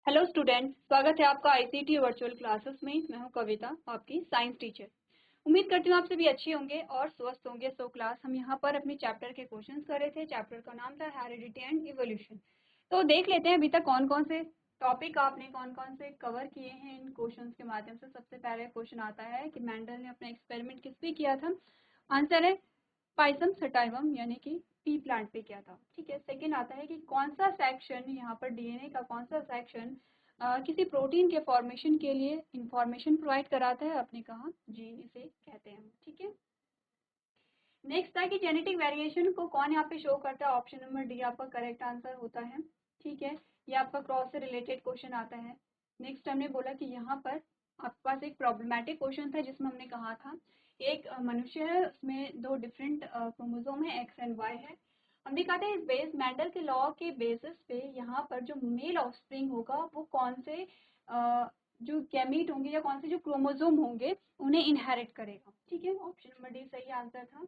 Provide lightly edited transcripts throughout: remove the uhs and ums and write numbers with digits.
Hello student, स्वागत है आपका आईसीटी वर्चुअल क्लासेस में। मैं हूं कविता, आपकी साइंस टीचर। उम्मीद करती हूँ आप सभी अच्छे होंगे और स्वस्थ होंगे। सो क्लास हम यहाँ पर अपने चैप्टर के क्वेश्चंस कर रहे थे। चैप्टर का नाम था हेरिडिटी एंड इवोल्यूशन। तो देख लेते हैं अभी तक कौन कौन से टॉपिक आपने कौन कौन से कवर किए हैं इन क्वेश्चन के माध्यम से। सबसे पहले क्वेश्चन आता है कि मेंडल ने अपना एक्सपेरिमेंट किस पे किया था। आंसर है पाइसम सटाइवम यानी कि पी प्लांट पे किया था। ठीक है। सेकंड आता है कि कौन सा सेक्शन यहाँ पर डीएनए का कौन सा सेक्शन किसी प्रोटीन के फॉर्मेशन के लिए इंफॉर्मेशन प्रोवाइड कराता है। आपने कहा जीन इसे कहते हैं। ठीक है। नेक्स्ट था कि जेनेटिक वेरिएशन को कौन यहाँ पे शो करता है। ऑप्शन नंबर डी आपका करेक्ट आंसर होता है। ठीक है। ये आपका क्रॉस से रिलेटेड क्वेश्चन आता है। नेक्स्ट हमने बोला कि यहाँ पर आपके पास एक प्रॉब्लमेटिक क्वेश्चन था जिसमें हमने कहा था एक मनुष्य है, उसमें दो डिफरेंट क्रोमोसोम है, एक्स एंड वाई है। हम दिखाते हैं इस बेस मेंडल के लॉ के बेसिस पे यहाँ पर जो मेल ऑफस्प्रिंग होगा वो कौन से जो गैमीट होंगे या कौन से जो क्रोमोसोम होंगे उन्हें इनहेरिट करेगा। ठीक है। ऑप्शन नंबर डी सही आंसर था।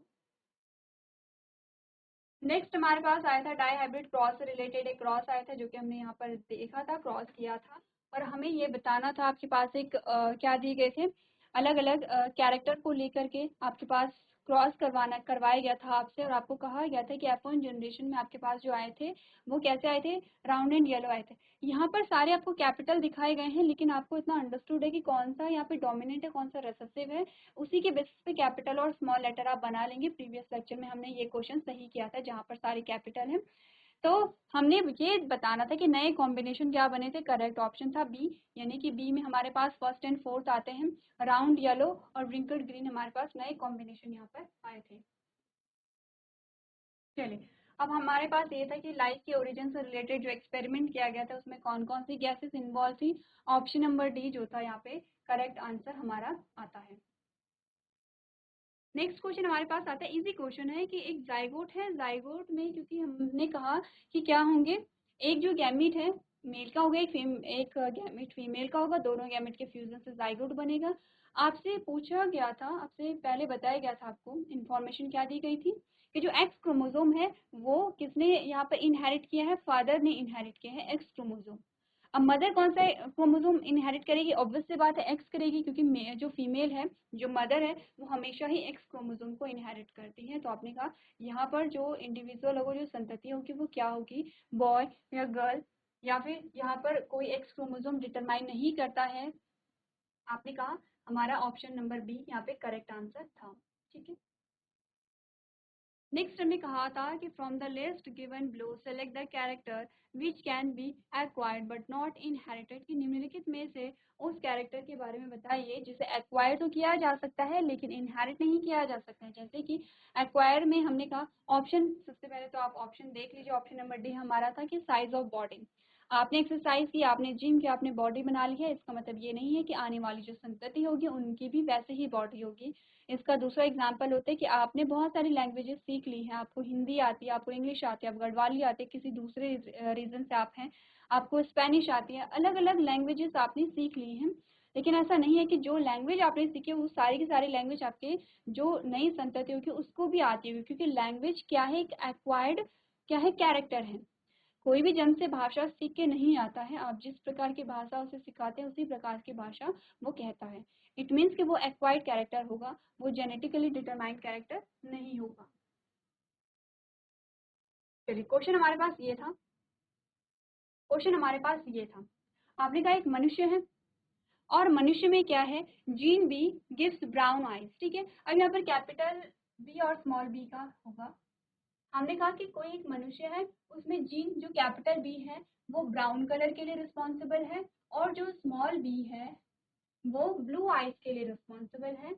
नेक्स्ट हमारे पास आया था डाई हाइब्रिड क्रॉस से रिलेटेड एक क्रॉस आया था जो कि हमने यहाँ पर देखा था, क्रॉस किया था। और हमें ये बताना था, आपके पास एक क्या दिए गए थे, अलग अलग कैरेक्टर को लेकर के आपके पास क्रॉस करवाया गया था आपसे। और आपको कहा गया था कि F1 जनरेशन में आपके पास जो आए थे वो कैसे आए थे, राउंड एंड येलो आए थे। यहाँ पर सारे आपको कैपिटल दिखाए गए हैं, लेकिन आपको इतना अंडरस्टूड है कि कौन सा यहाँ पे डोमिनेंट है कौन सा रिसेसिव है, उसी के बेसिस पे कैपिटल और स्मॉल लेटर आप बना लेंगे। प्रीवियस लेक्चर में हमने ये क्वेश्चन सही किया था जहाँ पर सारे कैपिटल हैं। तो हमने ये बताना था कि नए कॉम्बिनेशन क्या बने थे। करेक्ट ऑप्शन था बी, यानी कि बी में हमारे पास फर्स्ट एंड फोर्थ आते हैं। राउंड येलो और व्रिंकल्ड ग्रीन हमारे पास नए कॉम्बिनेशन यहाँ पर आए थे। चलिए, अब हमारे पास ये था कि लाइफ के ओरिजिन से रिलेटेड जो एक्सपेरिमेंट किया गया था उसमें कौन कौन सी गैसेस इन्वॉल्व थी। ऑप्शन नंबर डी जो था यहाँ पे करेक्ट आंसर हमारा आता है। नेक्स्ट क्वेश्चन हमारे पास आता है, इजी क्वेश्चन है कि एक जाइगोट है, जाइगोट में क्योंकि हमने कहा कि क्या होंगे, एक जो गैमीट है मेल का होगा, एक गैमीट फीमेल का होगा, दोनों गैमीट के फ्यूजन से जाइगोट बनेगा। आपसे पूछा गया था, आपसे पहले बताया गया था, आपको इन्फॉर्मेशन क्या दी गई थी कि जो एक्स क्रोमोजोम है वो किसने यहाँ पर इनहेरिट किया है, फादर ने इनहेरिट किया है एक्स क्रोमोजोम। अब मदर कौन सा क्रोमोसोम इनहेरिट करेगी, ऑब्वियस सी बात है एक्स करेगी, क्योंकि जो फीमेल है, जो मदर है, वो हमेशा ही एक्स क्रोमोसोम को इनहेरिट करती है। तो आपने कहा यहाँ पर जो इंडिविजुअल होगा, जो संतति होगी वो क्या होगी, बॉय या गर्ल, या फिर यहाँ पर कोई एक्स क्रोमोसोम डिटरमाइन नहीं करता है। आपने कहा हमारा ऑप्शन नंबर बी यहाँ पे करेक्ट आंसर था। ठीक है। नेक्स्ट हमने कहा था कि from the list given below select the character which can be acquired but not inherited, कि निम्नलिखित में से उस कैरेक्टर के बारे में बताइए जिसे एक्वायर तो किया जा सकता है लेकिन इनहेरिट नहीं किया जा सकता है। जैसे कि एक्वायर में हमने कहा ऑप्शन, सबसे पहले तो आप ऑप्शन देख लीजिए। ऑप्शन नंबर डी हमारा था कि साइज ऑफ बॉडी, आपने एक्सरसाइज की, आपने जिम किया, आपने बॉडी बना ली है, इसका मतलब ये नहीं है कि आने वाली जो संतति होगी उनकी भी वैसे ही बॉडी होगी। इसका दूसरा एग्जाम्पल होता है कि आपने बहुत सारी लैंग्वेजेस सीख ली हैं, आपको हिंदी आती है, आपको इंग्लिश आती है, आप गढ़वाली आती है, किसी दूसरे रीजन से आप हैं, आपको स्पेनिश आती है, अलग अलग लैंग्वेजेस आपने सीख ली हैं। लेकिन ऐसा नहीं है कि जो लैंग्वेज आपने सीखी है वो सारी की सारी लैंग्वेज आपके जो नई संतति होगी उसको भी आती होगी, क्योंकि लैंग्वेज क्या है, एक एक्वायर्ड क्या है, कैरेक्टर है। कोई भी जन्म से भाषा सीख के नहीं आता है, आप जिस प्रकार की भाषा उसे सिखाते हैं उसी प्रकार की भाषा वो कहता है। इट मीन्स कि वो एक्वायर्ड कैरेक्टर होगा, वो जेनेटिकली डिटरमाइंड कैरेक्टर नहीं होगा। चलिए, क्वेश्चन हमारे पास ये था, आपने कहा एक मनुष्य है और मनुष्य में क्या है, gene B gives brown eyes. ठीक है। अब यहाँ पर कैपिटल बी और स्मॉल बी का होगा। हमने कहा कि कोई एक मनुष्य है, उसमें जीन जो कैपिटल बी है वो ब्राउन कलर के लिए रिस्पॉन्सिबल है, और जो स्मॉल बी है वो ब्लू आइज के लिए रिस्पॉन्सिबल है।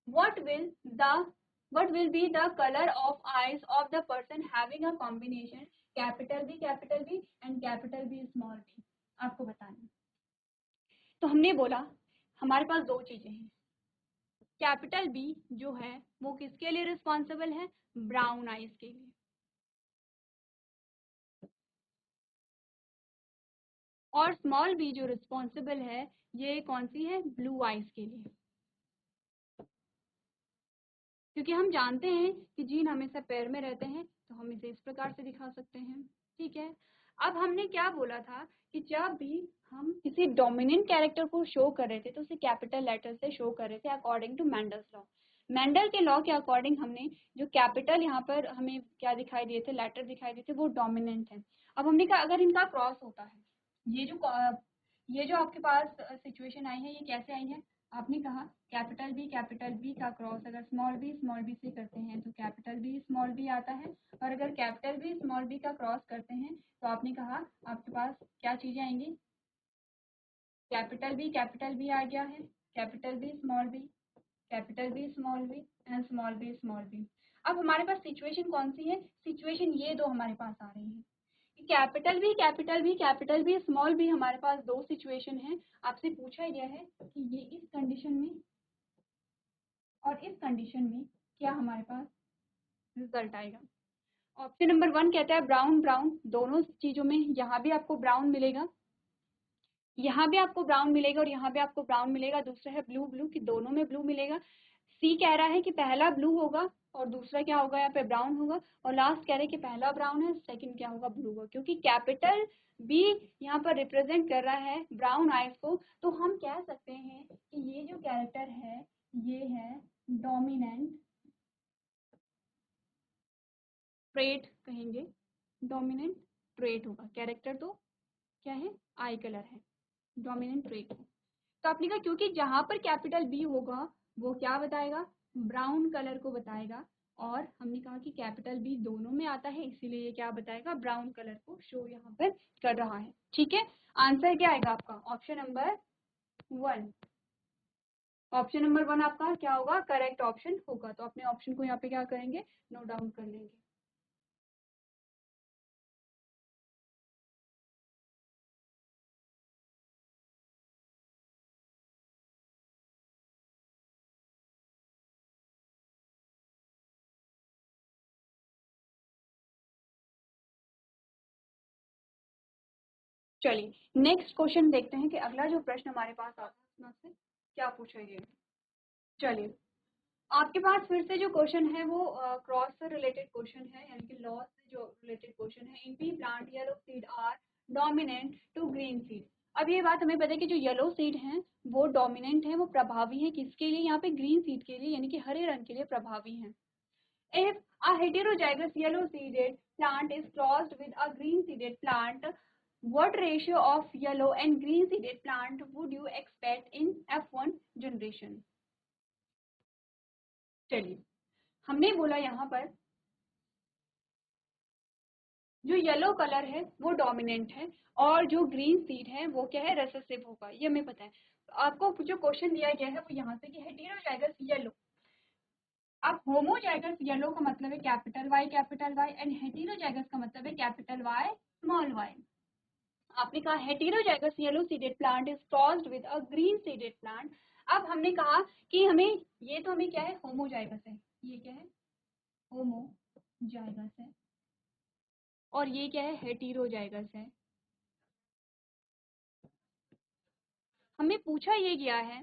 what will the what will be the color of eyes of the person having a combination capital B and capital B small b, आपको बताना है। तो हमने बोला हमारे पास दो चीजें हैं, कैपिटल बी जो है वो किसके लिए रिस्पॉन्सिबल है, ब्राउन आइज के लिए, और स्मॉल बी जो रिस्पॉन्सिबल है ये कौन सी है, ब्लू आइज के लिए। क्योंकि हम जानते हैं कि जीन हमेशा पेयर में रहते हैं तो हम इसे इस प्रकार से दिखा सकते हैं। ठीक है। अब हमने क्या बोला था कि जब भी हम किसी डोमिनेंट कैरेक्टर को शो कर रहे थे तो उसे कैपिटल लेटर से शो कर रहे थे according to Mendel's law. Mendel के लॉ के अकॉर्डिंग हमने जो कैपिटल यहाँ पर हमें क्या दिखाई दिए थे, लेटर दिखाई दिए थे, वो डोमिनेंट है। अब हमने कहा अगर इनका क्रॉस होता है, ये जो आपके पास सिचुएशन आई है ये कैसे आई है, आपने कहा कैपिटल बी का क्रॉस अगर स्मॉल बी से करते हैं तो कैपिटल बी स्मॉल बी आता है, और अगर कैपिटल बी स्मॉल बी का क्रॉस करते हैं तो आपने कहा आपके पास क्या चीजें आएंगी, कैपिटल बी आ गया है, capital B small B, capital B small B and small B small B. अब हमारे पास सिचुएशन कौन सी है, सिचुएशन ये दो हमारे पास आ रही है। कैपिटल बी स्मॉल बी हमारे पास दो सिचुएशन है। आपसे पूछा गया है कि ये इस कंडीशन में और इस कंडीशन में क्या हमारे पास रिजल्ट आएगा। ऑप्शन नंबर 1 कहता है ब्राउन ब्राउन, दोनों चीजों में यहाँ भी आपको ब्राउन मिलेगा, यहाँ भी आपको ब्राउन मिलेगा और यहाँ भी आपको ब्राउन मिलेगा। दूसरा है ब्लू ब्लू, कि दोनों में ब्लू मिलेगा। सी कह रहा है कि पहला ब्लू होगा और दूसरा क्या होगा, यहाँ पे ब्राउन होगा। और लास्ट कह रहे हैं कि पहला ब्राउन है, सेकंड क्या होगा, ब्लू होगा। क्योंकि कैपिटल बी यहाँ पर रिप्रेजेंट कर रहा है ब्राउन आइज को, तो हम कह सकते हैं कि ये जो कैरेक्टर है ये है डोमिनेंट ट्रेट, कहेंगे डोमिनेंट ट्रेट होगा। कैरेक्टर तो क्या है, आई कलर है, डोमिनेंट ट्रेट। तो आपने कहा क्योंकि जहां पर कैपिटल बी होगा वो क्या बताएगा, ब्राउन कलर को बताएगा, और हमने कहा कि कैपिटल बी दोनों में आता है, इसीलिए ये क्या बताएगा, ब्राउन कलर को शो यहाँ पर कर रहा है। ठीक है, आंसर क्या आएगा आपका, ऑप्शन नंबर 1। ऑप्शन नंबर 1 आपका क्या होगा, करेक्ट ऑप्शन होगा। तो अपने ऑप्शन को यहाँ पे क्या करेंगे, नोट डाउन कर लेंगे। चलिए नेक्स्ट क्वेश्चन देखते हैं कि अगला जो प्रश्न हमारे पास आता है उसमें से क्या पूछा गया है। चलिए आपके पास फिर से जो क्वेश्चन है वो क्रॉस से रिलेटेड क्वेश्चन है, यानी कि लॉ से जो रिलेटेड क्वेश्चन है। In pea plant yellow seed are dominant to green seed. अब ये बात हमें पता है कि जो येलो सीड हैं वो डोमिनेंट है, वो प्रभावी है किसके लिए, यहाँ पे ग्रीन सीड के लिए, यानी कि हरे रंग के लिए प्रभावी है। If a heterozygous yellow seeded plant is crossed with a green seeded plant, what ratio of yellow and green seeded plant would you expect in F1 generation? चलिए हमने बोला यहाँ पर जो येलो कलर है वो डोमिनेंट है और जो ग्रीन सीड है वो क्या है, रेसेसिव होगा, ये हमें पता है। आपको जो क्वेश्चन दिया गया है वो यहाँ से कि हेटेरोजाइगस येलो। अब होमोजाइगस येलो का मतलब है कैपिटल वाई एंड हेटेरोजाइगस का मतलब है कैपिटल वाई स्मॉल वाई। आपने कहा heterozygous yellow seeded plant is crossed with a green seeded plant. अब हमने कहा कि हमें ये तो हमें क्या है, होमोजाइगस है, ये क्या है, होमोजाइगस है, और ये क्या है, हेटेरोजाइगस है। हमें पूछा ये गया है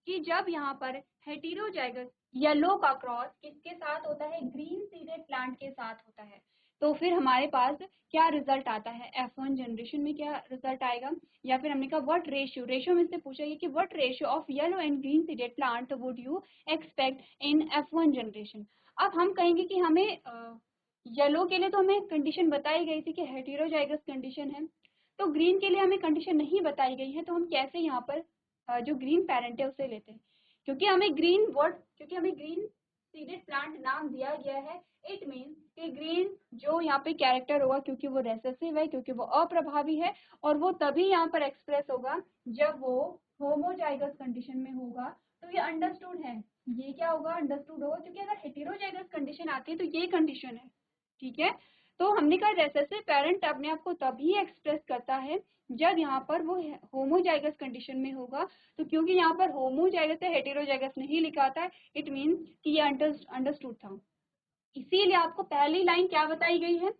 कि जब यहाँ पर हेटेरोजाइगस येलो का क्रॉस किसके साथ होता है, ग्रीन सीडेड प्लांट के साथ होता है, तो फिर हमारे पास क्या रिजल्ट आता है, F1 जनरेशन में क्या रिजल्ट आएगा। या फिर हमने कहा व्हाट रेशियो में से पूछा गया कि what ratio of yellow and green seeded plant would you expect in F1 generation. अब हम कहेंगे कि हमें येलो के लिए तो हमें कंडीशन बताई गई थी कि हेटेरोजाइगस कंडीशन है, तो ग्रीन के लिए हमें कंडीशन नहीं बताई गई है, तो हम कैसे यहाँ पर जो ग्रीन पेरेंट है उसे लेते हैं। क्योंकि हमें ग्रीन सीडेड प्लांट नाम दिया गया है, इट मीन्स कि ग्रीन जो यहाँ पे कैरेक्टर होगा, क्योंकि वो रेसेसिव है, क्योंकि वो अप्रभावी है, और वो तभी यहाँ पर एक्सप्रेस होगा जब वो होमोजाइगस कंडीशन में होगा। तो ये अंडरस्टूड है, ये क्या होगा, अंडरस्टूड होगा, क्योंकि अगर हेटेरोजाइगस कंडीशन आती है तो ये कंडीशन है। ठीक है, तो हमने कहा रेसेसिव पेरेंट अपने आप को तभी एक्सप्रेस करता है जब यहाँ पर वो होमोजाइगस कंडीशन में होगा। तो क्योंकि यहाँ पर होमोजाइगस है, हेटेरोजाइगस नहीं लिखा था, इट मीन्स कि ये अंडरस्टूड था। इसीलिए आपको पहली लाइन क्या बताई गई है,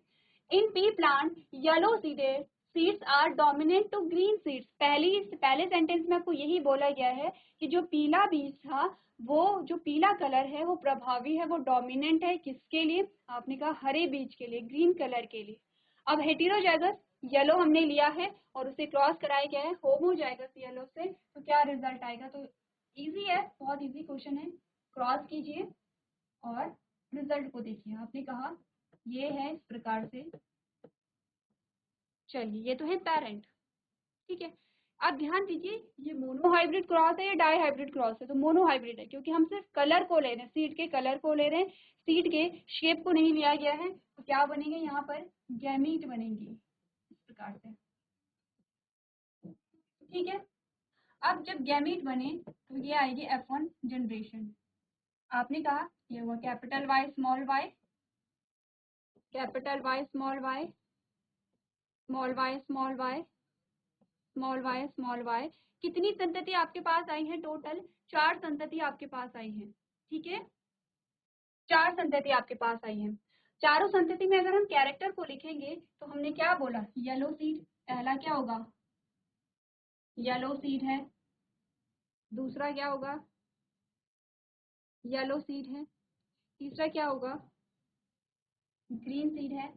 in pea plant yellow seeded seeds are dominant to green seeds. पहले सेंटेंस में आपको यही बोला गया है कि जो पीला बीज था, वो जो पीला कलर है वो प्रभावी है, वो डोमिनेंट है किसके लिए, आपने कहा हरे बीज के लिए, ग्रीन कलर के लिए। अब हेटेरोजाइगस येलो हमने लिया है और उसे क्रॉस कराया गया है होमोजाइगस येलो से, तो क्या रिजल्ट आएगा? तो इजी है, बहुत इजी क्वेश्चन है। क्रॉस कीजिए और रिजल्ट को देखिए। आपने कहा ये है इस प्रकार से, चलिए ये तो है पेरेंट, ठीक है। आप ध्यान दीजिए ये मोनोहाइब्रिड क्रॉस है या डाई हाइब्रिड क्रॉस है? तो मोनोहाइब्रिड है, क्योंकि हम सिर्फ कलर को ले रहे हैं, सीड के कलर को ले रहे हैं, सीड के शेप को नहीं लिया गया है। तो क्या बनेंगे यहाँ पर? गैमीट बनेंगे इस प्रकार से, ठीक है। अब जब गैमीट बने तो ये आएगी F1 जनरेशन। आपने कहा ये हुआ capital Y small Y, capital Y small Y, small Y small Y, small Y small Y. कितनी संतति आपके पास आई है? टोटल 4 संतति आपके पास आई है, ठीक है। 4 संतति आपके पास आई है। चारों संतति में अगर हम कैरेक्टर को लिखेंगे तो हमने क्या बोला? येलो सीड पहला क्या होगा? येलो सीड है। दूसरा क्या होगा? येलो सीड है। तीसरा क्या होगा? ग्रीन सीड है।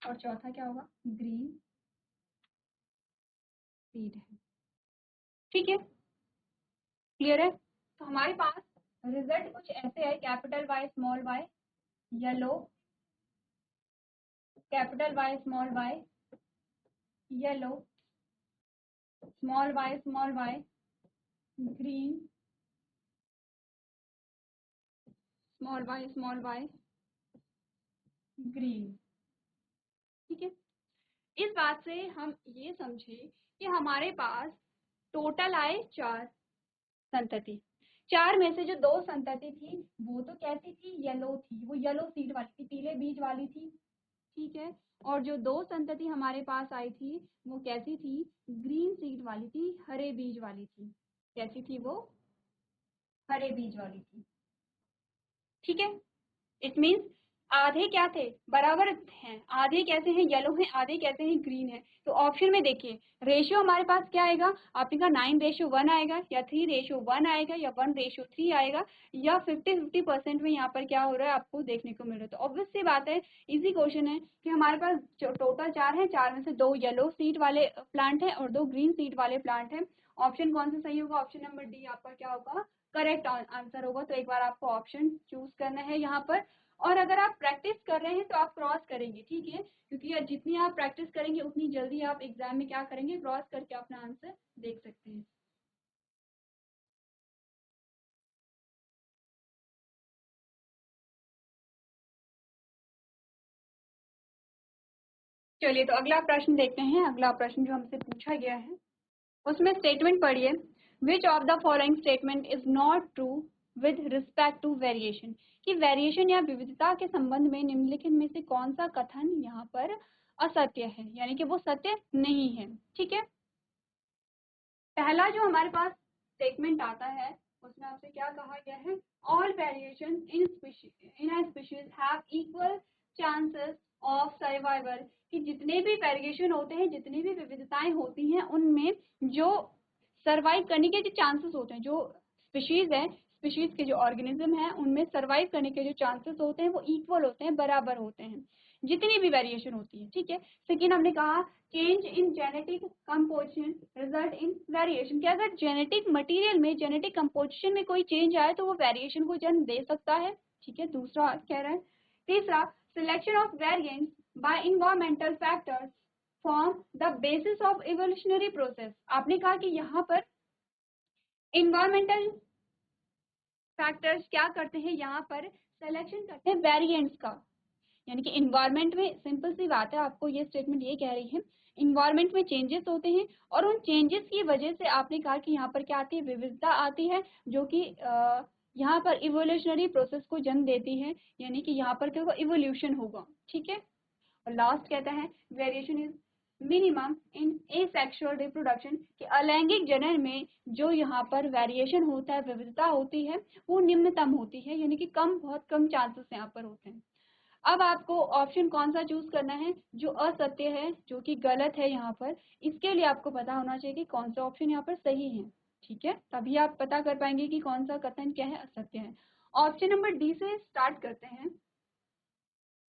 और चौथा क्या होगा? ग्रीन सीड है, ठीक है। क्लियर है? तो हमारे पास रिजल्ट कुछ ऐसे है, capital Y small Y yellow, capital Y small Y yellow, small Y green, small Y green, ठीक है। इस बात से हम ये समझे कि हमारे पास टोटल आए 4 संतति। 4 में से जो 2 संतति थी वो तो कैसी थी? येलो थी, वो येलो सीड वाली थी, पीले बीज वाली थी, ठीक है। और जो 2 संतति हमारे पास आई थी वो कैसी थी? ग्रीन सीड वाली थी, हरे बीज वाली थी। कैसी थी वो? हरे बीज वाली थी, ठीक है। इट मीन्स आधे क्या थे? बराबर हैं। आधे कैसे हैं? येलो हैं, आधे कैसे हैं? ग्रीन है। तो ऑप्शन में देखिए रेशियो हमारे पास क्या आएगा? आपने कहा 9:1 आएगा, या 3:1 आएगा, या 1:3 आएगा, या 50-50% में यहाँ पर क्या हो रहा है आपको देखने को मिल रहा है। तो ऑब्वियस सी बात है, इजी क्वेश्चन है कि हमारे पास टोटल 4 है, 4 में से 2 येलो सीड वाले प्लांट है और 2 ग्रीन सीड वाले प्लांट है। ऑप्शन कौन सा सही होगा? ऑप्शन नंबर डी आपका क्या होगा? करेक्ट आंसर होगा। तो एक बार आपको ऑप्शन चूज करना है यहाँ पर। और अगर आप प्रैक्टिस कर रहे हैं तो आप क्रॉस करेंगे, ठीक है, क्योंकि जितनी आप प्रैक्टिस करेंगे उतनी जल्दी आप एग्जाम में क्या करेंगे? क्रॉस करके अपना आंसर देख सकते हैं। चलिए तो अगला प्रश्न देखते हैं। अगला प्रश्न जो हमसे पूछा गया है उसमें स्टेटमेंट पढ़िए, which of the following statement is not true with respect to variation. कि वेरिएशन या विविधता के संबंध में निम्नलिखित में से कौन सा कथन यहाँ पर असत्य है, यानी कि वो सत्य नहीं है, ठीक है। पहला जो हमारे पास स्टेटमेंट आता है उसमें आपसे क्या कहा गया है? All variation in species have equal chances of survival. कि जितने भी वेरिएशन होते हैं, जितनी भी विविधताएं होती हैं, उनमें जो सर्वाइव करने के जो चांसेस होते हैं, जो स्पीशीज है, स्पीशीज के जो ऑर्गेनिज्म है, उनमें सर्वाइव करने के जो चांसेस होते हैं वो इक्वल होते हैं, बराबर होते हैं, जितनी भी वेरिएशन होती है, ठीक है। सेकेंड हमने कहा change in genetic composition result in variation. कि अगर जेनेटिक मटेरियल में, जेनेटिक कंपोजिशन में कोई चेंज आए तो वो वेरिएशन को जन्म दे सकता है, ठीक है। दूसरा कह रहा है। तीसरा selection of variants by environmental factors form the basis of evolutionary process. आपने कहा कि यहाँ पर इन्वायरमेंटल फैक्टर्स क्या करते हैं? यहाँ पर सिलेक्शन करते हैं वेरिएंट्स का, यानी कि इन्वायरमेंट में, सिंपल सी बात है, आपको ये स्टेटमेंट ये कह रही है इन्वायरमेंट में चेंजेस होते हैं और उन चेंजेस की वजह से आपने कहा कि यहाँ पर क्या आती है? विविधता आती है, जो कि यहाँ पर इवोल्यूशनरी प्रोसेस को जन्म देती है, यानी कि यहाँ पर क्या होगा? इवोल्यूशन होगा, ठीक है। और लास्ट कहता है variation is minimum in asexual reproduction. कि अलैंगिक जनन में जो यहाँ पर वेरिएशन होता है, विविधता होती है, वो निम्नतम होती है, यानी कि कम, बहुत कम चांसेस यहाँ पर होते हैं। अब आपको ऑप्शन कौन सा चूज करना है? जो असत्य है, जो कि गलत है यहाँ पर, इसके लिए आपको पता होना चाहिए कि कौन सा ऑप्शन यहाँ पर सही है, ठीक है। तभी आप पता कर पाएंगे कि कौन सा कथन क्या है, असत्य है। ऑप्शन नंबर डी से स्टार्ट करते हैं।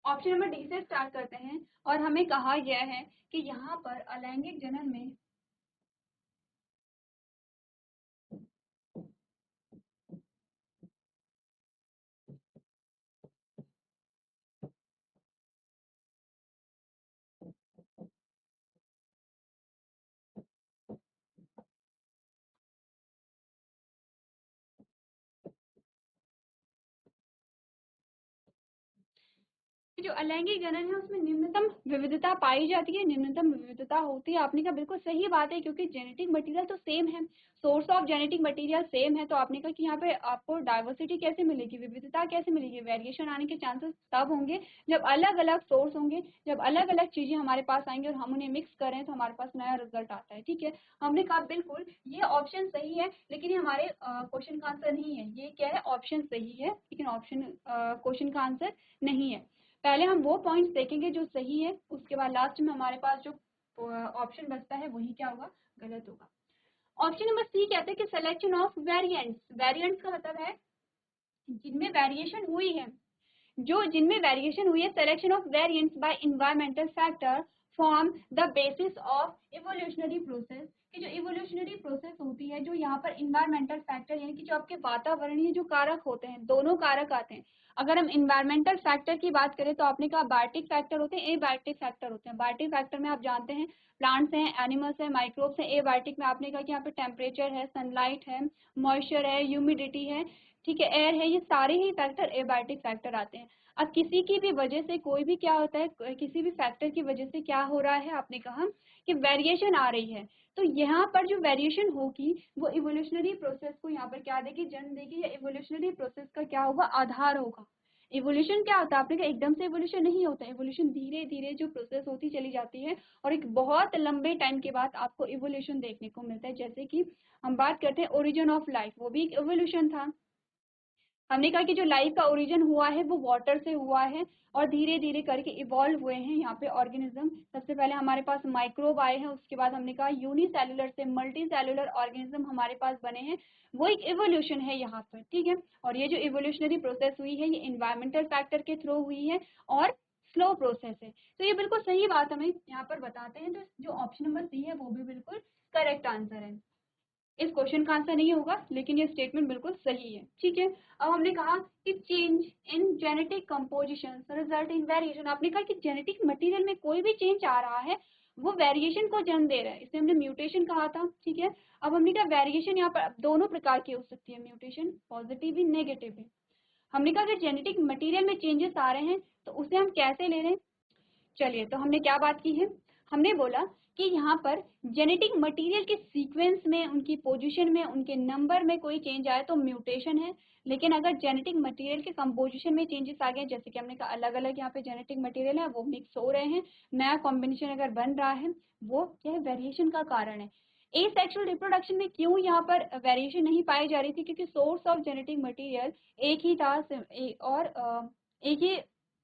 ऑप्शन नंबर डी से स्टार्ट करते हैं और हमें कहा गया है कि यहाँ पर अलैंगिक जनन में जो अलैंगिक जनन है उसमें निम्नतम विविधता पाई जाती है, निम्नतम विविधता होती है। आपने कहा बिल्कुल सही बात है, क्योंकि जेनेटिक मटेरियल तो सेम है, source of genetic material same है, तो आपने कहा कि यहाँ पे आपको डाइवर्सिटी कैसे मिलेगी, विविधता कैसे मिलेगी, वेरिएशन आने के चांसेस तब होंगे जब अलग अलग सोर्स होंगे, जब अलग अलग चीजें हमारे पास आएंगी और हम उन्हें मिक्स करें तो हमारे पास नया रिजल्ट आता है। ठीक है, हमने कहा बिल्कुल ये ऑप्शन सही है, लेकिन ये हमारे क्वेश्चन का आंसर नहीं है। ये क्या है, ऑप्शन सही है लेकिन ऑप्शन क्वेश्चन का आंसर नहीं है। पहले हम वो पॉइंट्स देखेंगे जो सही है, उसके बाद लास्ट में हमारे पास जो ऑप्शन बचता है वही क्या होगा, गलत होगा। ऑप्शन नंबर सी कहते हैं कि सिलेक्शन ऑफ वेरिएंट्स। वेरिएंट्स का मतलब है जिनमें वेरिएशन हुई है, जो जिनमें वेरिएशन हुई है, selection of variants bye environmental factor form the basis of evolutionary process. कि जो इवोल्यूशनरी प्रोसेस होती है, जो यहाँ पर इन्वायरमेंटल फैक्टर यानी कि जो आपके वातावरणीय जो कारक होते हैं, दोनों कारक आते हैं। अगर हम इन्वायरमेंटल फैक्टर की बात करें तो आपने कहा बायोटिक फैक्टर होते हैं, एबायोटिक फैक्टर होते हैं। बायोटिक फैक्टर में आप जानते हैं प्लांट्स हैं, एनिमल्स हैं, माइक्रोब्स हैं। एबायोटिक में आपने कहा कि यहाँ पे टेम्परेचर है, सनलाइट है, मॉइस्चर है, ह्यूमिडिटी है, ठीक है, एयर है, ये सारे ही फैक्टर एबायोटिक फैक्टर आते हैं। अब किसी की भी वजह से कोई भी क्या होता है, किसी भी फैक्टर की वजह से क्या हो रहा है, आपने कहा कि वेरिएशन आ रही है, तो यहाँ पर जो वेरिएशन होगी वो इवोल्यूशनरी प्रोसेस को यहाँ पर क्या देगी, जन्म देगी, या इवोल्यूशनरी प्रोसेस का क्या होगा, आधार होगा। इवोल्यूशन क्या होता है, आपने कहा एकदम से इवोल्यूशन नहीं होता, इवोल्यूशन धीरे धीरे जो प्रोसेस होती चली जाती है और एक बहुत लंबे टाइम के बाद आपको इवोल्यूशन देखने को मिलता है। जैसे कि हम बात करते हैं ओरिजिन ऑफ लाइफ, वो भी एक इवोल्यूशन था। हमने कहा कि जो लाइफ का ओरिजिन हुआ है वो वाटर से हुआ है और धीरे धीरे करके इवॉल्व हुए हैं यहाँ पे ऑर्गेनिज्म। सबसे पहले हमारे पास माइक्रोब आए हैं, उसके बाद हमने कहा यूनिसेलुलर से मल्टी सेलुलर ऑर्गेनिज्म हमारे पास बने हैं, वो एक इवोल्यूशन है यहाँ पर। ठीक है, और ये जो इवोल्यूशनरी प्रोसेस हुई है ये इन्वायरमेंटल फैक्टर के थ्रू हुई है और स्लो प्रोसेस है। तो ये बिल्कुल सही बात हमें यहाँ पर बताते हैं, तो जो ऑप्शन नंबर सी है वो भी बिल्कुल करेक्ट आंसर है। इस क्वेश्चन का आंसर नहीं होगा, लेकिन ये स्टेटमेंट बिल्कुल सही है। ठीक है, अब हमने कहा कि change in genetic composition result in variation. आपने कहा कि जेनेटिक मटेरियल में कोई भी चेंज आ रहा है वो वेरिएशन को जन्म दे रहा है, इसे हमने म्यूटेशन कहा था। ठीक है, अब हमने कहा वेरिएशन यहाँ पर दोनों प्रकार की हो सकती है, म्यूटेशन पॉजिटिव भी नेगेटिव भी। हमने कहा अगर जेनेटिक मटेरियल में चेंजेस आ रहे हैं तो उसे हम कैसे ले रहे हैं। चलिए, तो हमने क्या बात की है, हमने बोला कि यहाँ पर जेनेटिक मटेरियल के सीक्वेंस में, उनकी पोजीशन में, उनके नंबर में कोई चेंज आए तो म्यूटेशन है। लेकिन अगर जेनेटिक मटेरियल के कंपोजिशन में चेंजेस आ गए, जैसे कि हमने कहा अलग अलग यहाँ पे जेनेटिक मटेरियल है वो मिक्स हो रहे हैं, नया कॉम्बिनेशन अगर बन रहा है, वो क्या है, वेरिएशन का कारण है। एसेक्सुअल रिप्रोडक्शन में क्यों यहाँ पर वेरिएशन नहीं पाई जा रही थी, क्योंकि सोर्स ऑफ जेनेटिक मटेरियल एक ही था और एक ही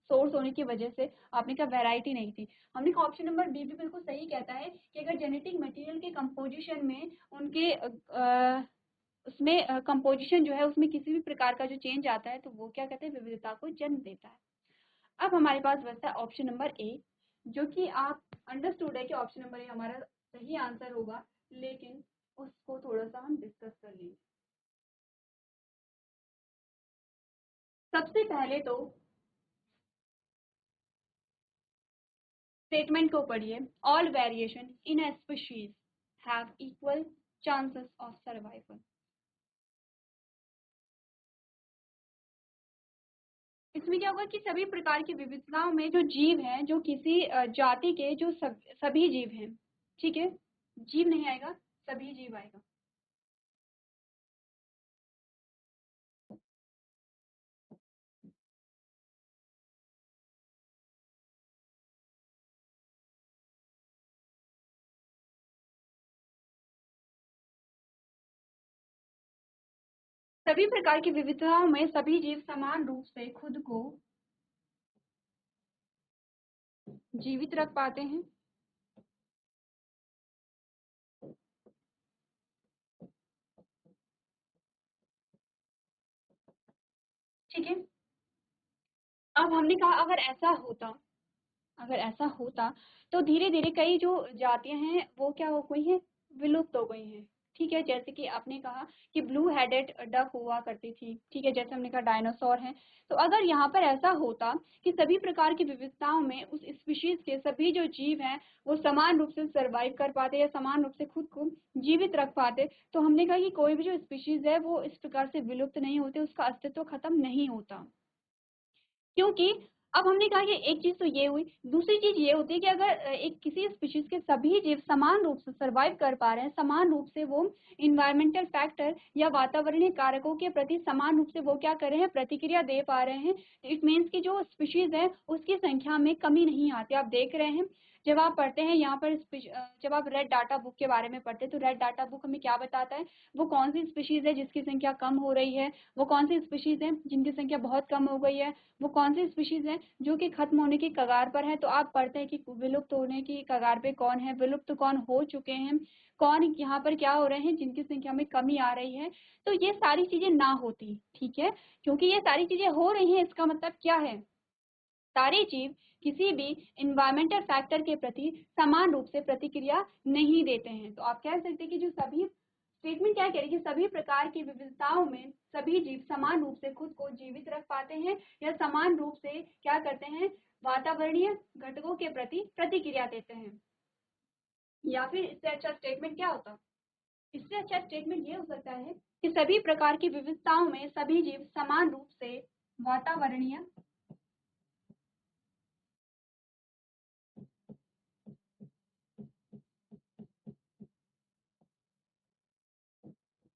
सोर्स होने की वजह से आपने कहा वैरायटी नहीं थी। हमने कहा ऑप्शन नंबर बी भी बिल्कुल सही कहता है कि अगर जेनेटिक मटेरियल के कंपोजिशन में उनके उसमें कंपोजिशन जो है उसमें किसी भी प्रकार का जो चेंज आता है तो वो क्या कहते हैं, विविधता को जन्म देता है। अब हमारे पास बचता है ऑप्शन नंबर ए, जो कि आप अंडरस्टूड है कि ऑप्शन नंबर ए हमारा सही आंसर होगा, लेकिन उसको थोड़ा सा हम डिस्कस कर लेंगे। सबसे पहले तो स्टेटमेंट को पढ़िए, all variation in A species have equal chances of survival. इसमें क्या होगा कि सभी प्रकार की विविधताओं में जो जीव हैं, जो किसी जाति के जो सभी जीव हैं, ठीक है, जीव नहीं आएगा, सभी जीव आएगा। सभी प्रकार की विविधताओं में सभी जीव समान रूप से खुद को जीवित रख पाते हैं। ठीक है, अब हमने कहा अगर ऐसा होता तो धीरे धीरे कई जो जातियां हैं वो क्या हो गई हैं, विलुप्त हो गई हैं। ठीक है, जैसे कि आपने कहा कि ब्लू हेडेड डक हुआ करती थी। ठीक है, जैसे हमने कहा डायनासोर हैं। तो अगर यहाँ पर ऐसा होता कि सभी प्रकार की विविधताओं में उस स्पीशीज के सभी जो जीव हैं वो समान रूप से सरवाइव कर पाते या समान रूप से खुद को जीवित रख पाते, तो हमने कहा कि कोई भी जो स्पीशीज है वो इस प्रकार से विलुप्त नहीं होते, उसका अस्तित्व खत्म नहीं होता। क्योंकि अब हमने कहा कि एक चीज तो ये हुई, दूसरी चीज ये होती है कि अगर एक किसी स्पीशीज के सभी जीव समान रूप से सरवाइव कर पा रहे हैं, समान रूप से वो इन्वायरमेंटल फैक्टर या वातावरणीय कारकों के प्रति समान रूप से वो क्या कर रहे हैं, प्रतिक्रिया दे पा रहे हैं, इट मीन्स की जो स्पीशीज है उसकी संख्या में कमी नहीं आती। आप देख रहे हैं जब आप पढ़ते हैं यहाँ पर जब आप रेड डाटा बुक के बारे में पढ़ते हैं तो रेड डाटा बुक हमें क्या बताता है, वो कौन सी स्पीशीज है जिसकी संख्या कम हो रही है, वो कौन सी स्पीशीज है जिनकी संख्या बहुत कम हो गई है, वो कौन सी स्पीशीज है जो कि खत्म होने की कगार पर है। तो आप पढ़ते हैं कि विलुप्त होने की कगार पे कौन है, विलुप्त कौन हो चुके हैं, कौन यहाँ पर क्या हो रहे हैं जिनकी संख्या में कमी आ रही है। तो ये सारी चीजें ना होती, ठीक है, क्योंकि ये सारी चीजें हो रही हैं इसका मतलब क्या है, सारे जीव किसी भी इन्वायरमेंटल फैक्टर के प्रति समान रूप से प्रतिक्रिया नहीं देते हैं। तो आप कह सकते हैं कि जो सभी स्टेटमेंट क्या कह रही है कि सभी प्रकार की विविधताओं में सभी जीव समान रूप से खुद को जीवित रख पाते हैं या समान रूप से क्या करते हैं, वातावरणीय घटकों के प्रति प्रतिक्रिया देते हैं। या फिर इससे अच्छा स्टेटमेंट क्या होता, इससे अच्छा स्टेटमेंट ये हो सकता है कि सभी प्रकार की विविधताओं में सभी जीव समान रूप से वातावरणीय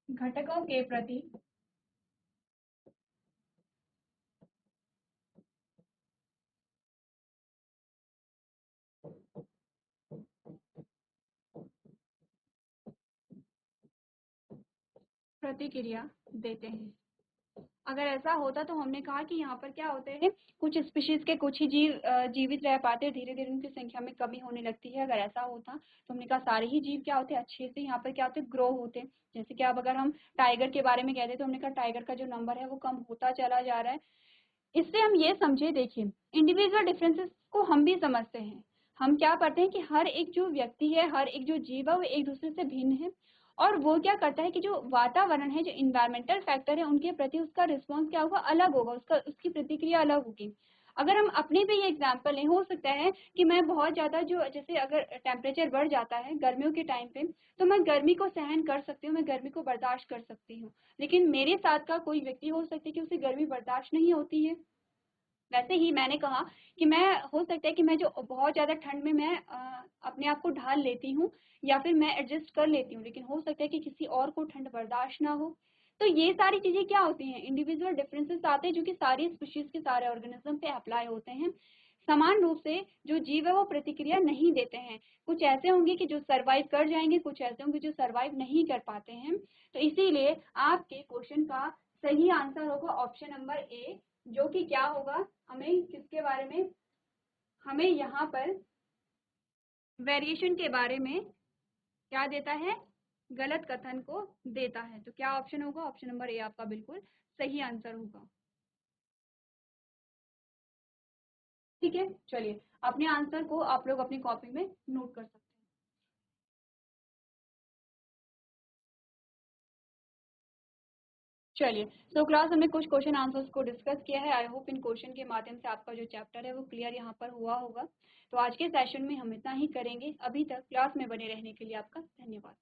घटकों के प्रति प्रतिक्रिया देते हैं। अगर ऐसा होता तो हमने कहा कि यहाँ पर क्या होते हैं, कुछ स्पीशीज के कुछ ही जीव जीवित रह पाते हैं, धीरे धीरे उनकी संख्या में कमी होने लगती है। अगर ऐसा होता तो हमने कहा सारे ही जीव क्या होते हैं, अच्छे से यहाँ पर क्या होते हैं, ग्रो होते हैं। जैसे कि अब अगर हम टाइगर के बारे में कहते तो हमने कहा टाइगर का जो नंबर है वो कम होता चला जा रहा है। इससे हम ये समझे, देखिए इंडिविजुअल डिफरेंसेस को हम भी समझते हैं। हम क्या करते हैं कि हर एक जो व्यक्ति है, हर एक जो जीव है वो एक दूसरे से भिन्न है, और वो क्या करता है कि जो वातावरण है, जो इन्वायरमेंटल फैक्टर है उनके प्रति उसका रिस्पॉन्स क्या होगा, अलग होगा, उसकी प्रतिक्रिया अलग होगी। अगर हम अपने पे ये एग्जाम्पल लें, हो सकता है कि मैं बहुत ज्यादा जो जैसे अगर टेम्परेचर बढ़ जाता है गर्मियों के टाइम पे तो मैं गर्मी को सहन कर सकती हूँ, मैं गर्मी को बर्दाश्त कर सकती हूँ, लेकिन मेरे साथ का कोई व्यक्ति हो सकता है कि उसे गर्मी बर्दाश्त नहीं होती है। वैसे ही मैंने कहा कि मैं हो सकता है कि मैं जो बहुत ज़्यादा ठंड में मैं अपने आप को ढाल लेती हूँ या फिर मैं एडजस्ट कर लेती हूँ, लेकिन हो सकता है कि किसी और को ठंड बर्दाश्त ना हो। तो ये सारी चीज़ें क्या होती हैं, इंडिविजुअल डिफरेंसेस आते हैं जो कि सारी स्पीशीज के सारे ऑर्गेनिज्म पे अप्लाई होते हैं। समान रूप से जो जीव है वो प्रतिक्रिया नहीं देते हैं, कुछ ऐसे होंगे कि जो सरवाइव कर जाएंगे, कुछ ऐसे होंगे जो सरवाइव नहीं कर पाते हैं। तो इसीलिए आपके क्वेश्चन का सही आंसर होगा ऑप्शन नंबर ए, जो कि क्या होगा, हमें किसके बारे में, हमें यहाँ पर वेरिएशन के बारे में क्या देता है, गलत कथन को देता है। तो क्या ऑप्शन होगा, ऑप्शन नंबर ए आपका बिल्कुल सही आंसर होगा। ठीक है, चलिए अपने आंसर को आप लोग अपनी कॉपी में नोट कर सकते हैं। चलिए, सो क्लास हमने कुछ क्वेश्चन आंसर्स को डिस्कस किया है। आई होप इन क्वेश्चन के माध्यम से आपका जो चैप्टर है वो क्लियर यहाँ पर हुआ होगा। तो आज के सेशन में हम इतना ही करेंगे। अभी तक क्लास में बने रहने के लिए आपका धन्यवाद।